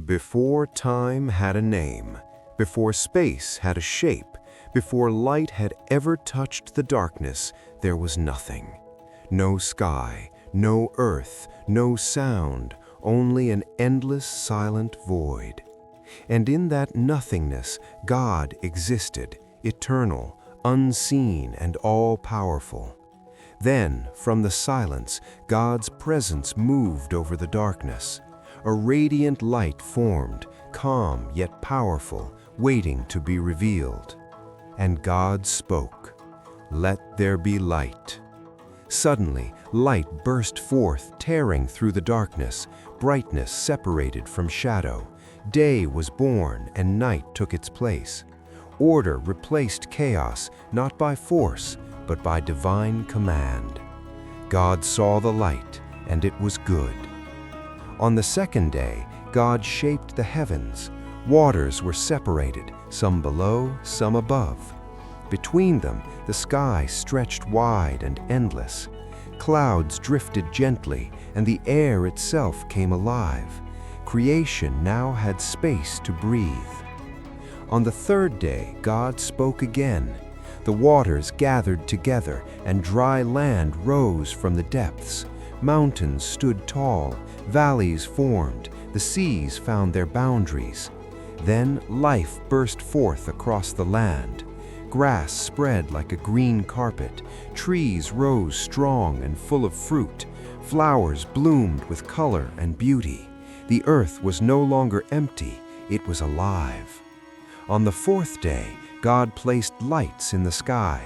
Before time had a name, before space had a shape, before light had ever touched the darkness, there was nothing. No sky, no earth, no sound, only an endless silent void. And in that nothingness, God existed, eternal, unseen, and all-powerful. Then, from the silence, God's presence moved over the darkness. A radiant light formed, calm yet powerful, waiting to be revealed. And God spoke, "Let there be light." Suddenly, light burst forth, tearing through the darkness, brightness separated from shadow. Day was born and night took its place. Order replaced chaos, not by force, but by divine command. God saw the light, and it was good. On the second day, God shaped the heavens. Waters were separated, some below, some above. Between them, the sky stretched wide and endless. Clouds drifted gently, and the air itself came alive. Creation now had space to breathe. On the third day, God spoke again. The waters gathered together, and dry land rose from the depths. Mountains stood tall, valleys formed, the seas found their boundaries. Then life burst forth across the land. Grass spread like a green carpet, trees rose strong and full of fruit, flowers bloomed with color and beauty. The earth was no longer empty, it was alive. On the fourth day, God placed lights in the sky,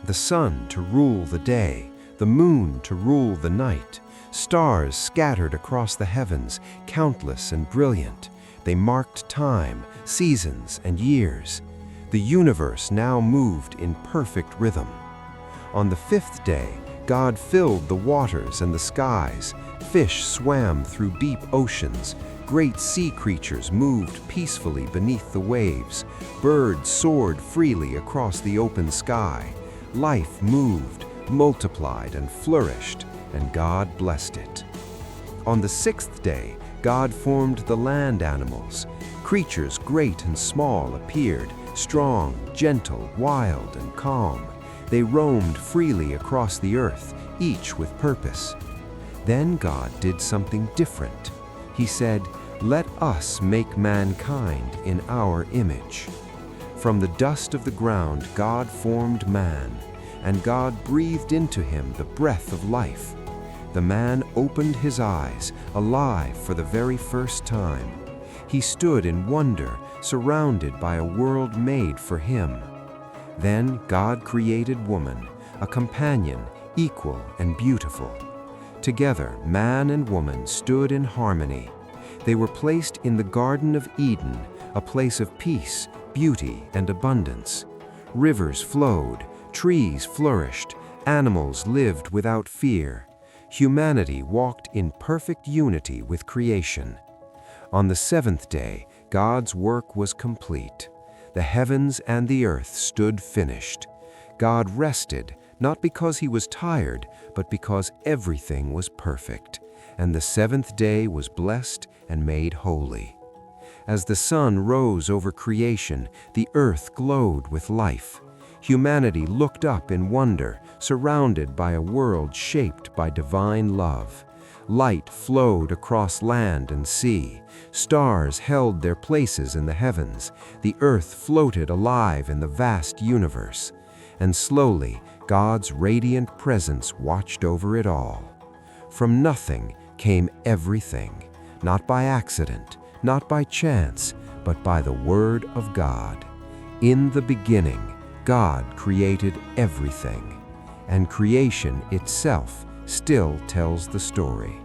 the sun to rule the day, the moon to rule the night. Stars scattered across the heavens, countless and brilliant. They marked time, seasons, and years. The universe now moved in perfect rhythm. On the fifth day, God filled the waters and the skies. Fish swam through deep oceans. Great sea creatures moved peacefully beneath the waves. Birds soared freely across the open sky. Life moved, multiplied, and flourished, and God blessed it. On the sixth day, God formed the land animals. Creatures great and small appeared, strong, gentle, wild, and calm. They roamed freely across the earth, each with purpose. Then God did something different. He said, "Let us make mankind in our image." From the dust of the ground, God formed man, and God breathed into him the breath of life. The man opened his eyes, alive for the very first time. He stood in wonder, surrounded by a world made for him. Then God created woman, a companion, equal and beautiful. Together, man and woman stood in harmony. They were placed in the Garden of Eden, a place of peace, beauty, and abundance. Rivers flowed, trees flourished, animals lived without fear. Humanity walked in perfect unity with creation. On the seventh day, God's work was complete. The heavens and the earth stood finished. God rested, not because he was tired, but because everything was perfect. And the seventh day was blessed and made holy. As the sun rose over creation, the earth glowed with life. Humanity looked up in wonder, surrounded by a world shaped by divine love. Light flowed across land and sea. Stars held their places in the heavens. The earth floated alive in the vast universe. And slowly, God's radiant presence watched over it all. From nothing came everything, not by accident, not by chance, but by the word of God. In the beginning, God created everything, and creation itself still tells the story.